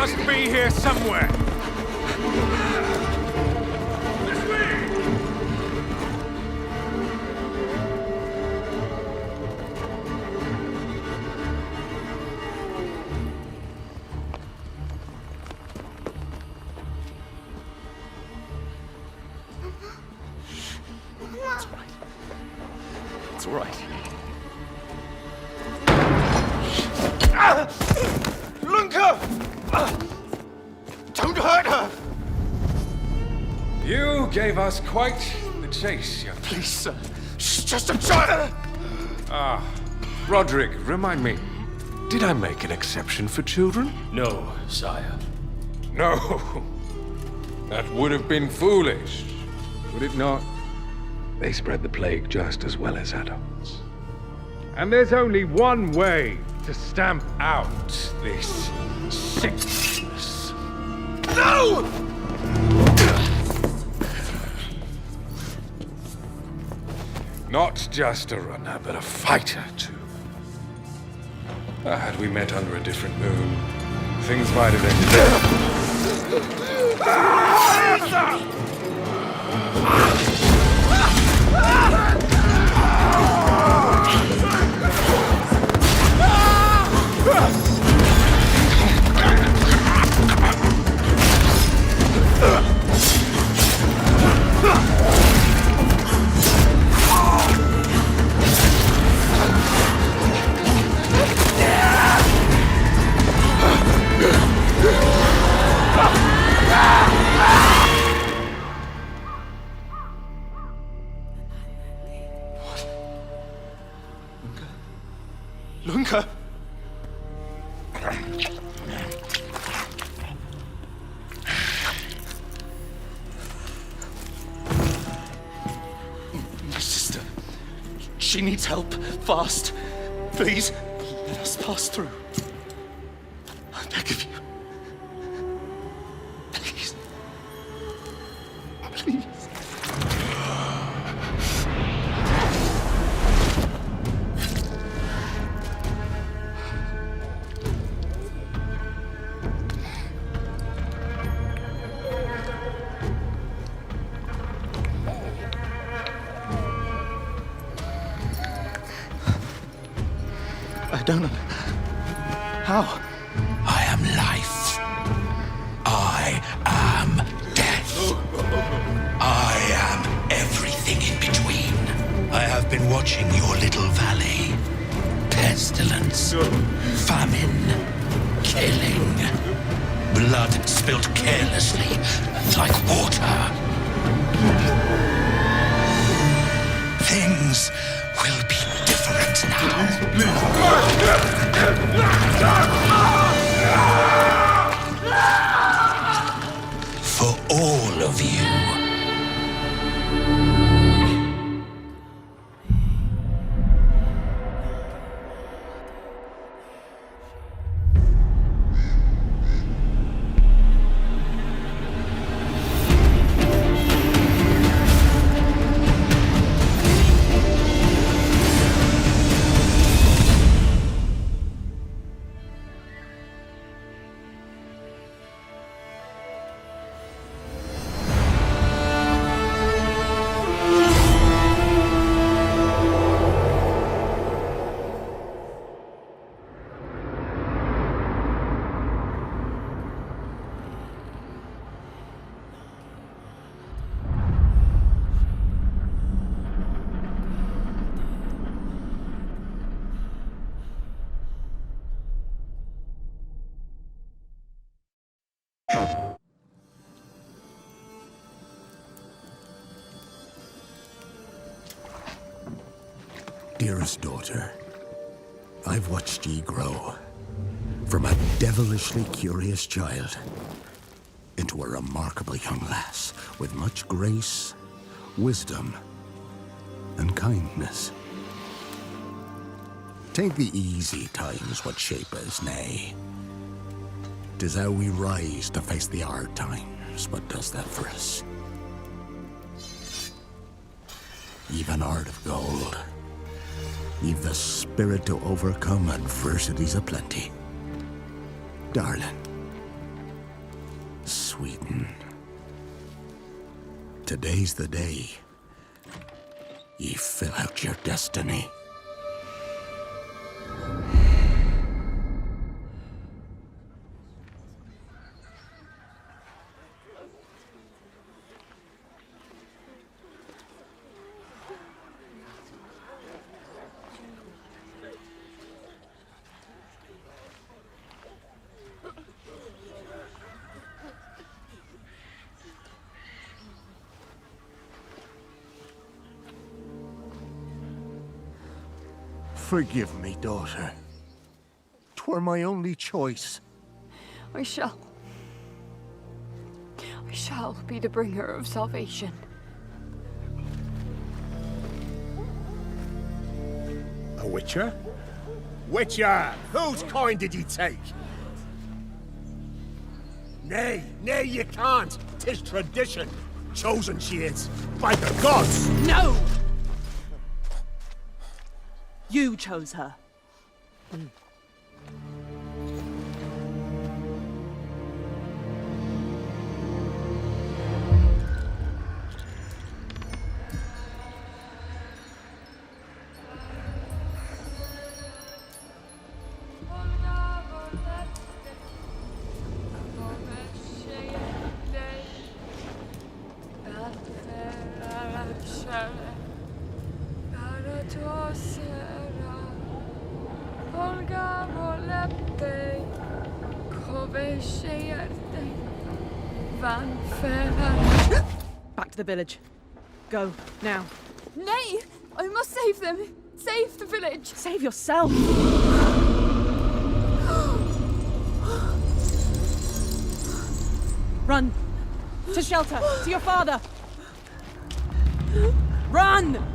must be here somewhere. It's all right. Lunka! Don't hurt her! You gave us quite the chase, young. Please, sir. She's just a child! Roderick, remind me, did I make an exception for children? No, sire. No. That would have been foolish, would it not? They spread the plague just as well as adults. And there's only one way to stamp out this sickness. No! Not just a runner, but a fighter, too. Had we met under a different moon, things might have ended Lunka? My sister. She needs help. Fast. Please, let us pass through. I beg of you. Please. Please. I don't know. How? I am life. I am death. I am everything in between. I have been watching your little valley. Pestilence, famine, killing. Blood spilt carelessly, like water. Things will be different now. For all of you. Dearest daughter, I've watched ye grow from a devilishly curious child into a remarkable young lass with much grace, wisdom, and kindness. 'Tain't the easy times what shape us, nay. 'Tis how we rise to face the hard times what does that for us. Ye've an heart of gold. Ye've the spirit to overcome adversities aplenty. Darling, Sweden. Today's the day ye fill out your destiny. Forgive me, daughter. 'Twere my only choice. I shall be the bringer of salvation. A witcher? Witcher! Whose coin did ye take? Nay, you can't. 'Tis tradition. Chosen she is, by the gods! No! You chose her. Back to the village. Go, now. Nay! I must save them! Save the village! Save yourself! Run! To shelter! To your father! Run!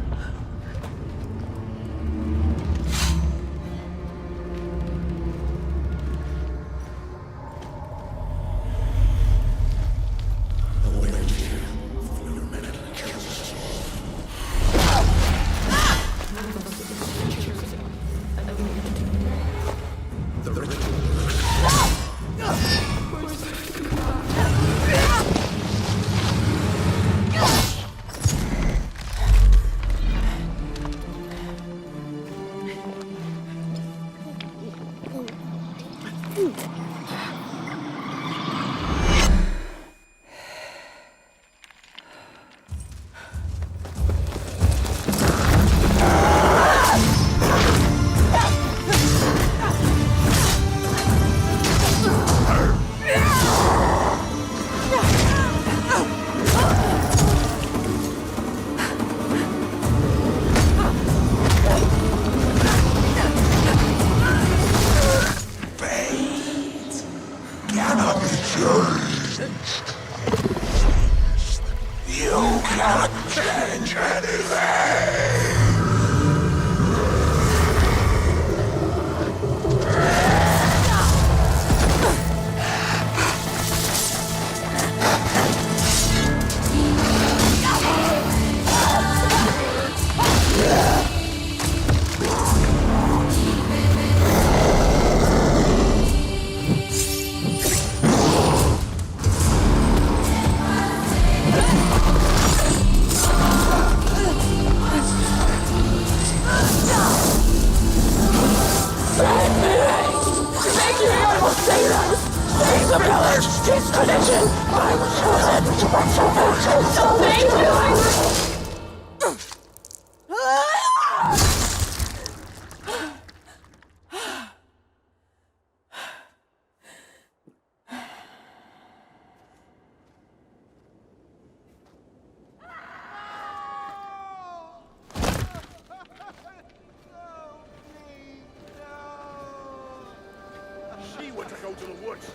She were to go to the woods.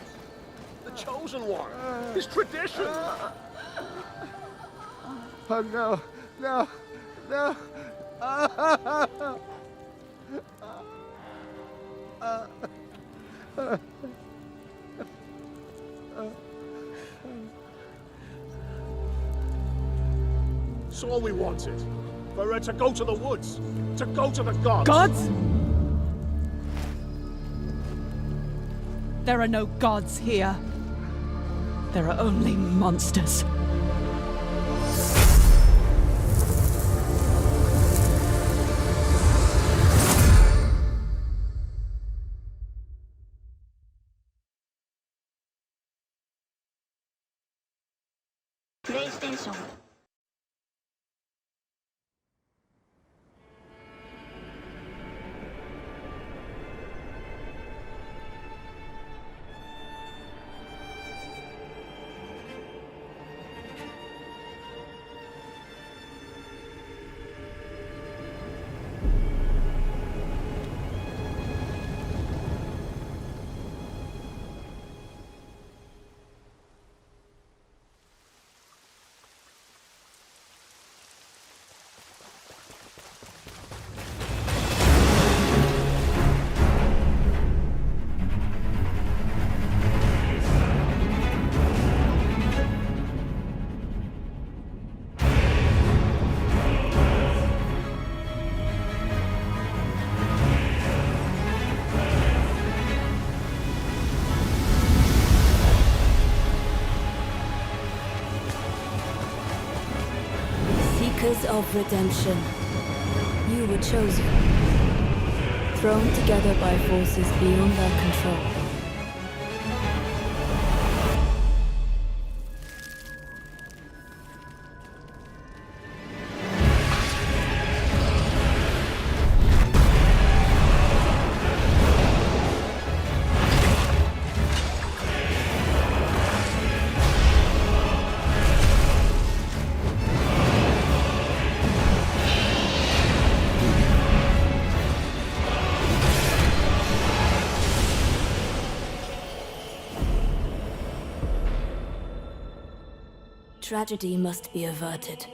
The chosen one. His tradition. Oh no, no, no. It's all we wanted. For her to go to the woods. To go to the gods. Gods? There are no gods here. There are only monsters. PlayStation Seekers of redemption, you were chosen. Thrown together by forces beyond their control. Tragedy must be averted.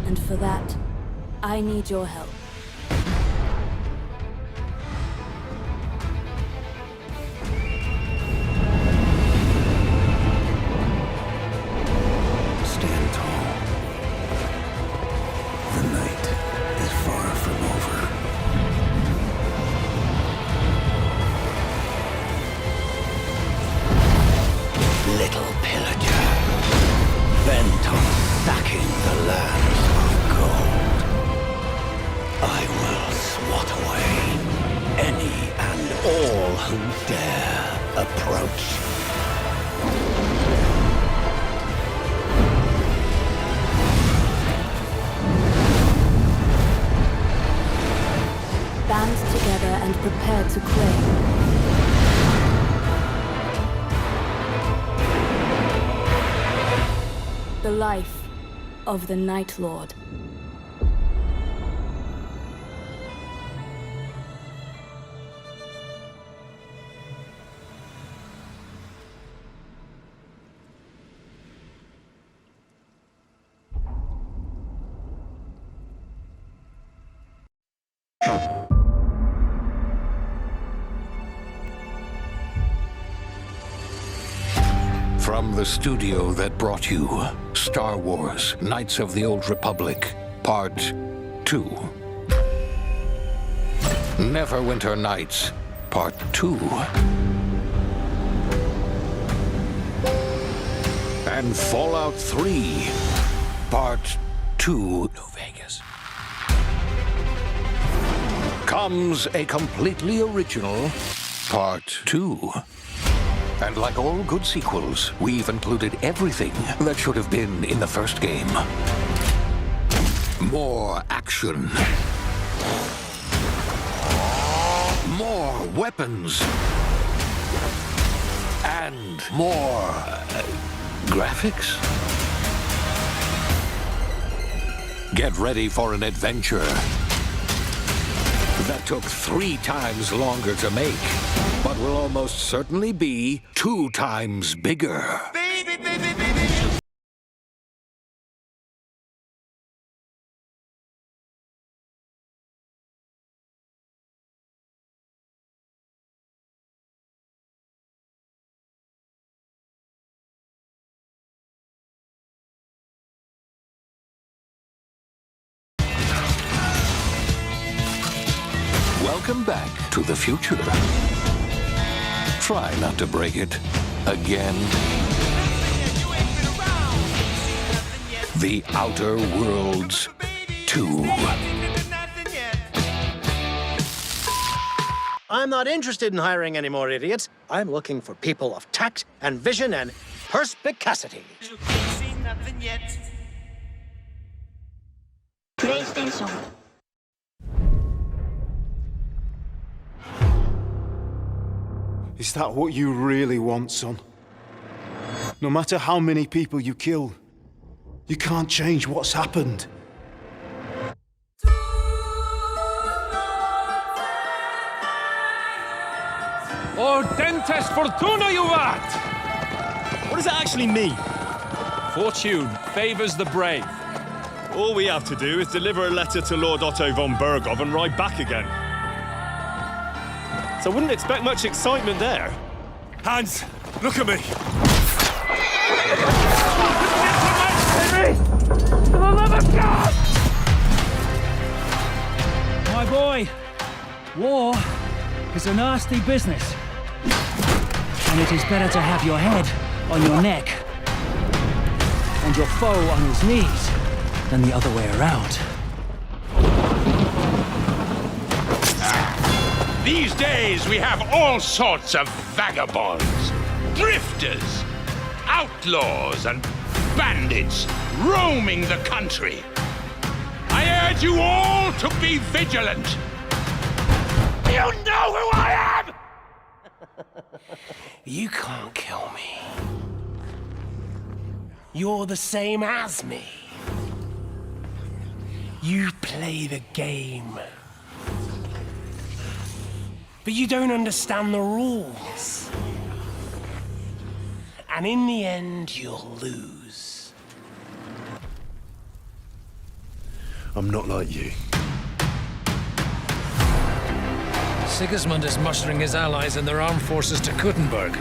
And for that, I need your help. Stand tall. The night is far from over. Little pillager, bent on sacking the lands of gold. I will swat away any and all who dare approach. Band together and prepare to claim. The life of the Night Lord. From the studio that brought you Star Wars: Knights of the Old Republic, Part 2. Neverwinter Nights, Part 2. And Fallout 3, Part 2. New Vegas. Comes a completely original Part 2. And like all good sequels, we've included everything that should have been in the first game. More action. More weapons. And more graphics. Get ready for an adventure that took 3 times longer to make, but will almost certainly be 2 times bigger. Baby, baby, baby. Welcome back to the future. Try not to break it. Again. The Outer Worlds 2. I'm not interested in hiring any more idiots. I'm looking for people of tact and vision and perspicacity. PlayStation. Is that what you really want, son? No matter how many people you kill, you can't change what's happened. Ordentes fortuna juvat! What does that actually mean? Fortune favors the brave. All we have to do is deliver a letter to Lord Otto von Bergov and ride back again. So I wouldn't expect much excitement there. Hans, look at me! For the love of God! My boy, war is a nasty business. And it is better to have your head on your neck and your foe on his knees than the other way around. These days we have all sorts of vagabonds, drifters, outlaws, and bandits roaming the country. I urge you all to be vigilant. You know who I am! You can't kill me. You're the same as me. You play the game. But you don't understand the rules. And in the end, you'll lose. I'm not like you. Sigismund is mustering his allies and their armed forces to Kuttenberg.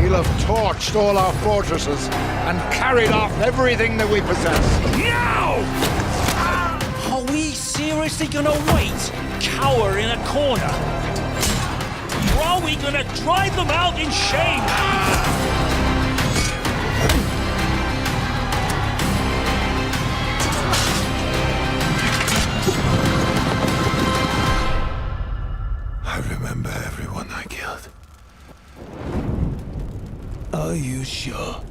He'll have torched all our fortresses and carried off everything that we possess. Now! Are we seriously gonna wait, cower in a corner? Or are we gonna drive them out in shame? I remember everyone I killed. Are you sure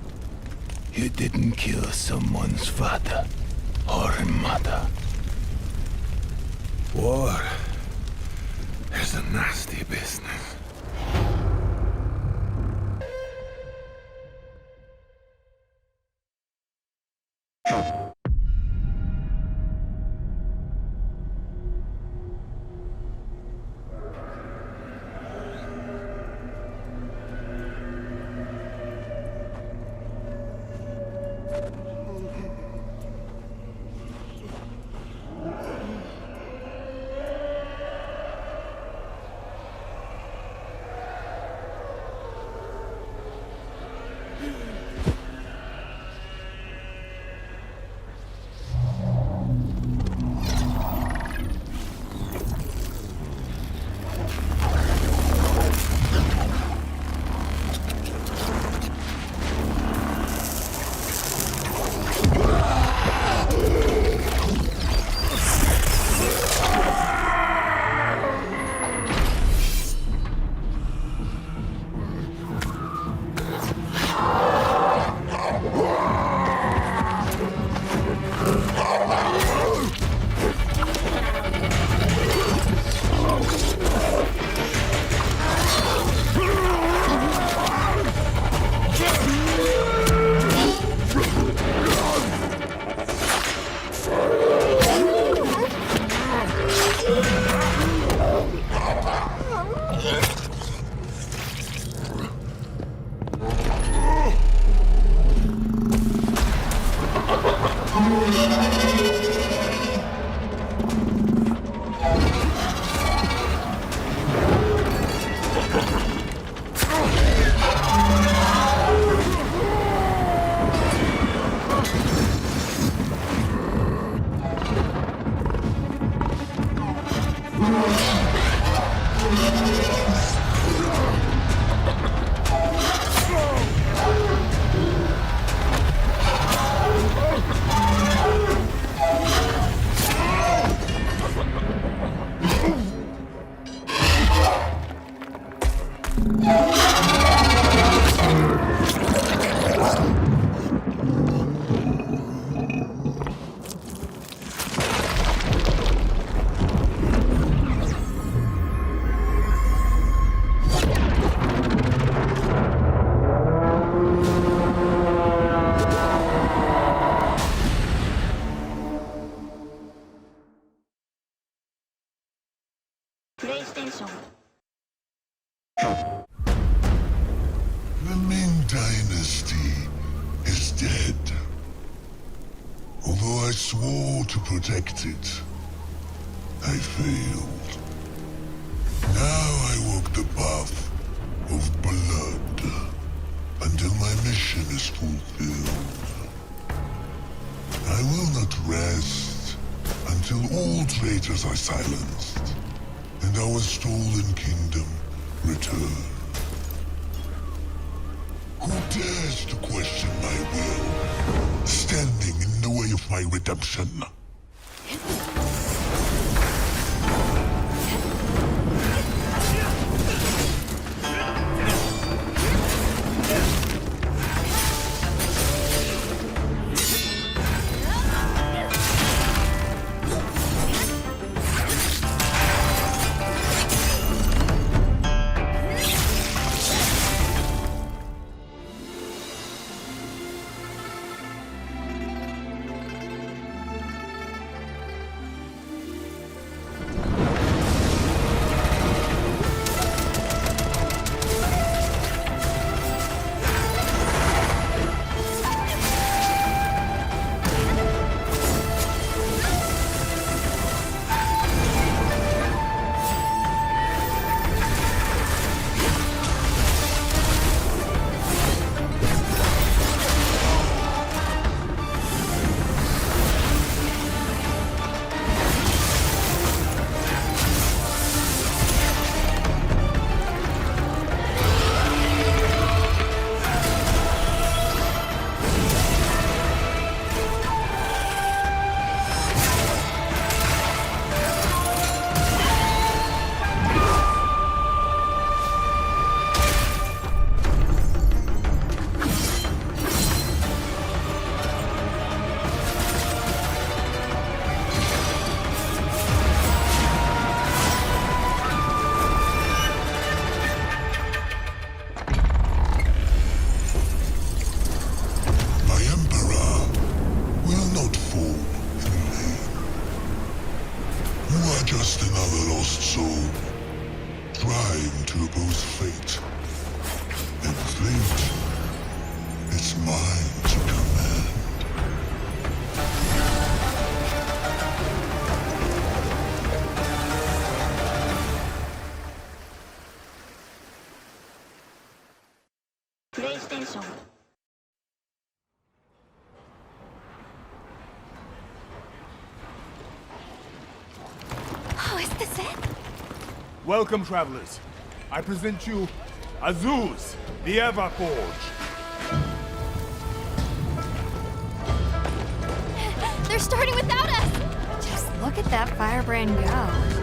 you didn't kill someone's father or mother? War is a nasty business. The Ming Dynasty is dead. Although I swore to protect it, I failed. Now I walk the path of blood until my mission is fulfilled. I will not rest until all traitors are silenced and our stolen kingdom return. Who dares to question my will, standing in the way of my redemption? Oh, is this it? Welcome, travelers. I present you Azuz, the Everforge. They're starting without us! Just look at that firebrand go.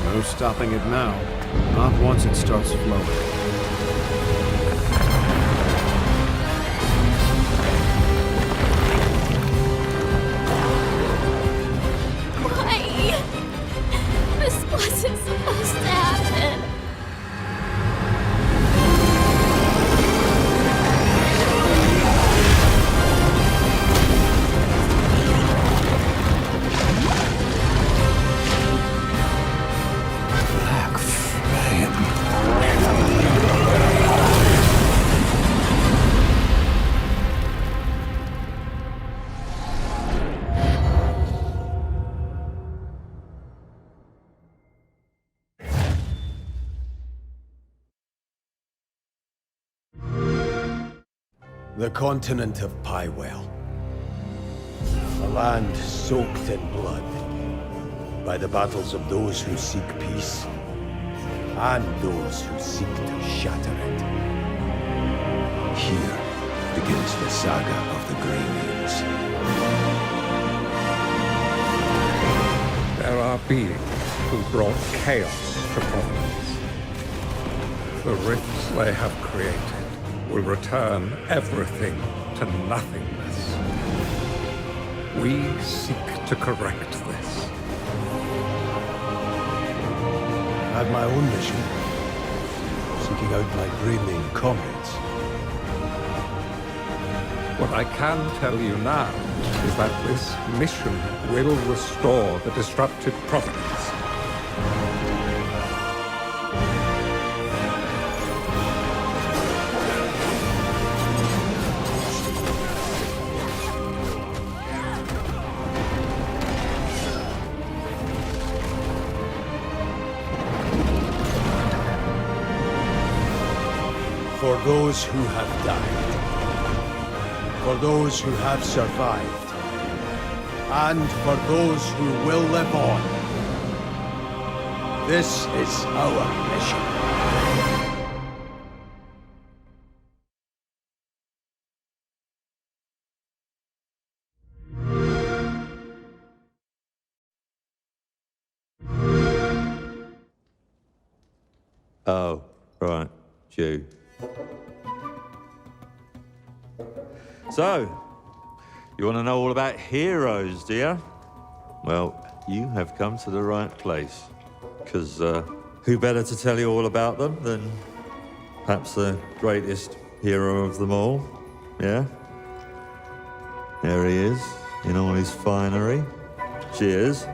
No stopping it now. Not once it starts flowing. This wasn't supposed to happen. The continent of Pywell. A land soaked in blood by the battles of those who seek peace and those who seek to shatter it. Here begins the saga of the Grey Males. There are beings who brought chaos to Providence. The rifts they have created will return everything to nothingness. We seek to correct this. I have my own mission, seeking out my Grey comrades. What I can tell you now is that this mission will restore the disrupted Providence. For those who have died, for those who have survived, and for those who will live on. This is our mission. Oh, right, Jew. So, you want to know all about heroes, do you? Well, you have come to the right place. Because who better to tell you all about them than perhaps the greatest hero of them all? Yeah? There he is, in all his finery. Cheers.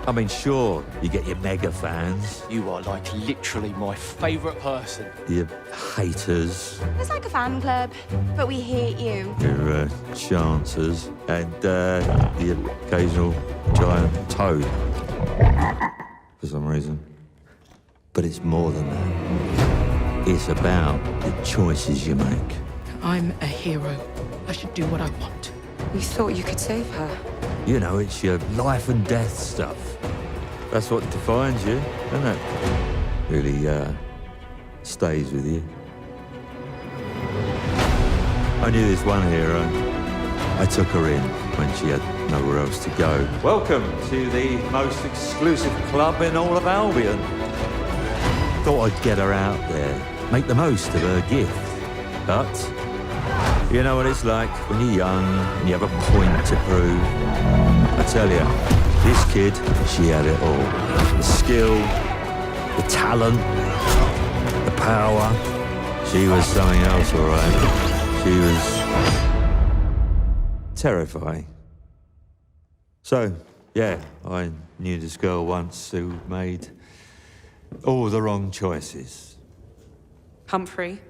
I mean, sure, you get your mega fans, You are like literally my favourite person. your haters, It's like a fan club, but we hate you. your chancers, and the occasional giant toad, for some reason. But it's more than that. It's about the choices you make. I'm a hero. I should do what I want. We thought you could save her. You know, it's your life and death stuff. That's what defines you, isn't it? Really, stays with you. I knew this one hero. I took her in when she had nowhere else to go. Welcome to the most exclusive club in all of Albion. Thought I'd get her out there, make the most of her gift. But you know what it's like when you're young and you have a point to prove. I tell you, this kid, she had it all. The skill, the talent, the power. She was something else, all right. She was terrifying. So, yeah, I knew this girl once who made all the wrong choices. Humphrey.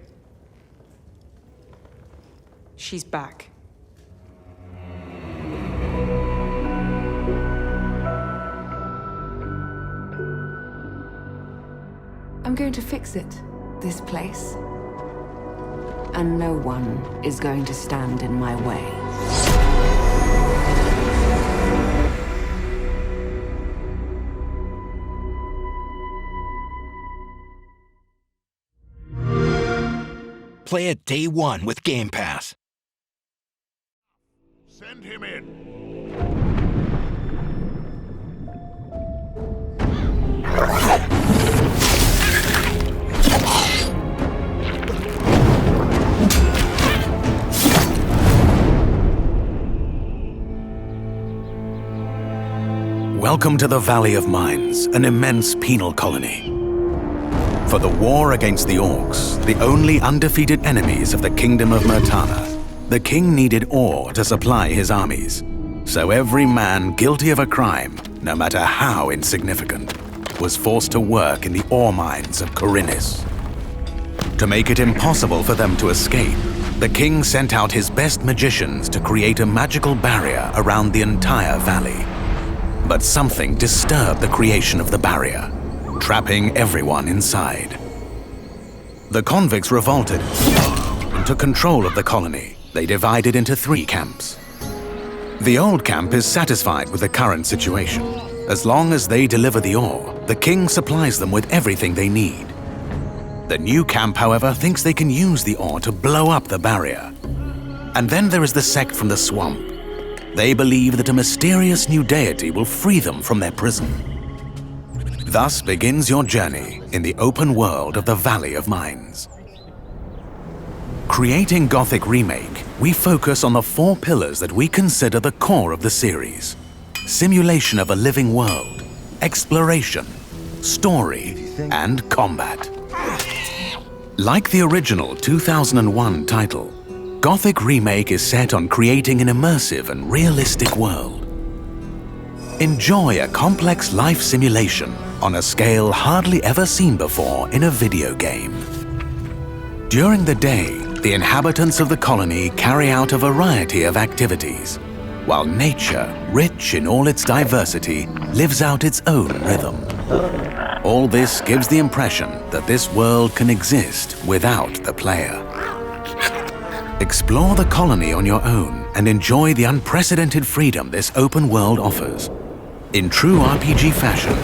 She's back. I'm going to fix it, this place. And no one is going to stand in my way. Play it day one with Game Pass. Send him in. Welcome to the Valley of Mines, an immense penal colony. For the war against the Orcs, the only undefeated enemies of the Kingdom of Murtana, the king needed ore to supply his armies. So every man guilty of a crime, no matter how insignificant, was forced to work in the ore mines of Khorinis. To make it impossible for them to escape, the king sent out his best magicians to create a magical barrier around the entire valley. But something disturbed the creation of the barrier, trapping everyone inside. The convicts revolted and took control of the colony. They divided into 3 camps. The old camp is satisfied with the current situation. As long as they deliver the ore, the king supplies them with everything they need. The new camp, however, thinks they can use the ore to blow up the barrier. And then there is the sect from the swamp. They believe that a mysterious new deity will free them from their prison. Thus begins your journey in the open world of the Valley of Mines. Creating Gothic Remake, we focus on the 4 pillars that we consider the core of the series: simulation of a living world, exploration, story, and combat. Like the original 2001 title, Gothic Remake is set on creating an immersive and realistic world. Enjoy a complex life simulation on a scale hardly ever seen before in a video game. During the day, the inhabitants of the colony carry out a variety of activities, while nature, rich in all its diversity, lives out its own rhythm. All this gives the impression that this world can exist without the player. Explore the colony on your own and enjoy the unprecedented freedom this open world offers. In true RPG fashion,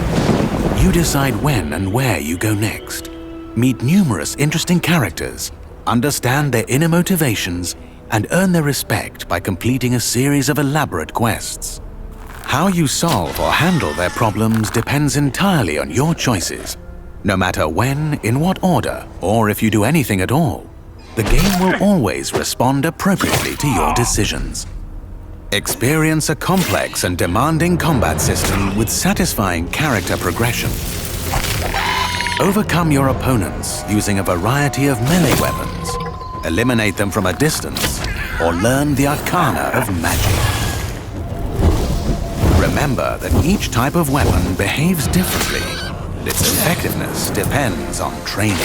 you decide when and where you go next. Meet numerous interesting characters, understand their inner motivations, and earn their respect by completing a series of elaborate quests. How you solve or handle their problems depends entirely on your choices. No matter when, in what order, or if you do anything at all, the game will always respond appropriately to your decisions. Experience a complex and demanding combat system with satisfying character progression. Overcome your opponents using a variety of melee weapons, eliminate them from a distance, or learn the arcana of magic. Remember that each type of weapon behaves differently. Its effectiveness depends on training.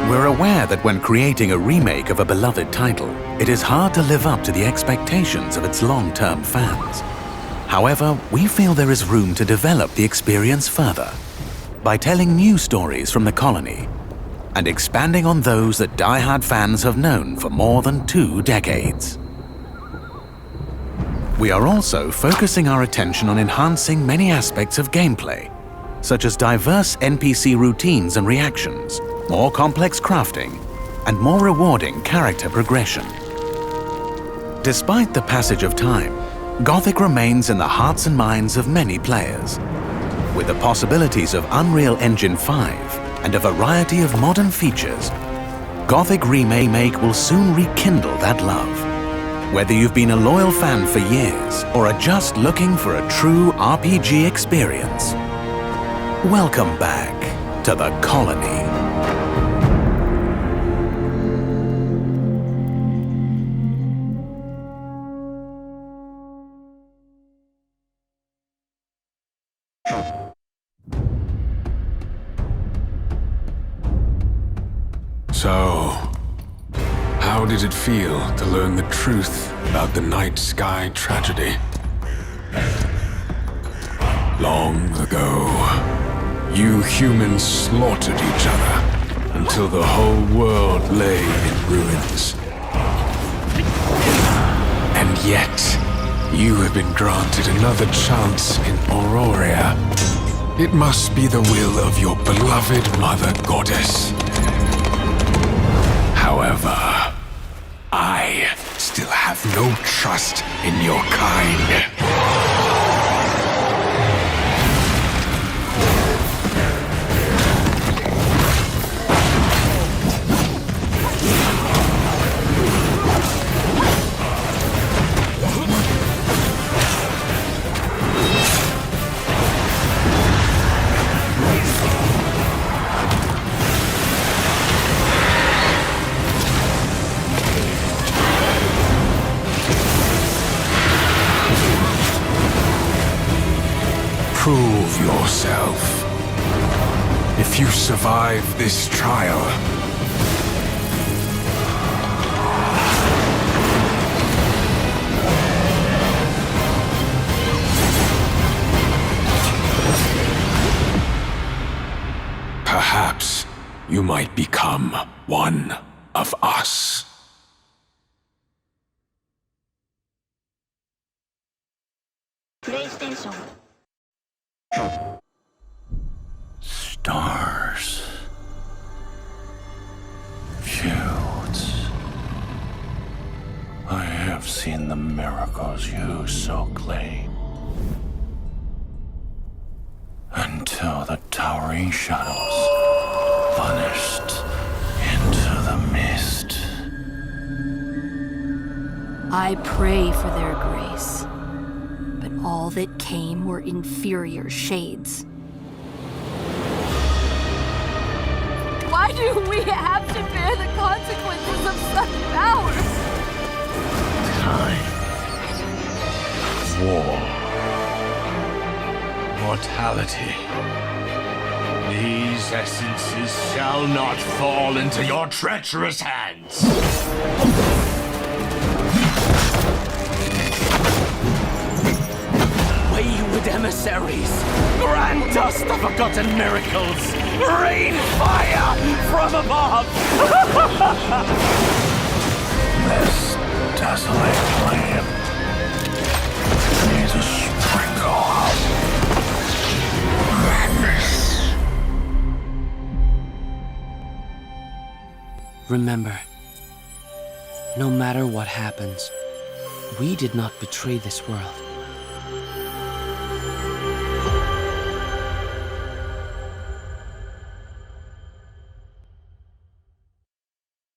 We're aware that when creating a remake of a beloved title, it is hard to live up to the expectations of its long-term fans. However, we feel there is room to develop the experience further by telling new stories from the colony and expanding on those that die-hard fans have known for more than 2 decades. We are also focusing our attention on enhancing many aspects of gameplay, such as diverse NPC routines and reactions, more complex crafting, and more rewarding character progression. Despite the passage of time, Gothic remains in the hearts and minds of many players. With the possibilities of Unreal Engine 5 and a variety of modern features, Gothic Remake will soon rekindle that love. Whether you've been a loyal fan for years or are just looking for a true RPG experience, welcome back to the colony. So, how did it feel to learn the truth about the Night Sky tragedy? Long ago, you humans slaughtered each other until the whole world lay in ruins. And yet, you have been granted another chance in Auroria. It must be the will of your beloved Mother Goddess. However, I still have no trust in your kind. Prove yourself. If If you survive this trial, perhaps you might become one of us. PlayStation. Stars. Fields. I have seen the miracles you so claim. Until the towering shadows vanished into the mist. I pray for their grace, but all that came were inferior shades. Why do we have to bear the consequences of such powers? Time. War. Mortality. These essences shall not fall into your treacherous hands. Wayward emissaries, grant us the forgotten miracles. Rain fire from above. This desolate land needs a sprinkle of madness. Remember, no matter what happens, we did not betray this world.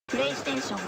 PlayStation.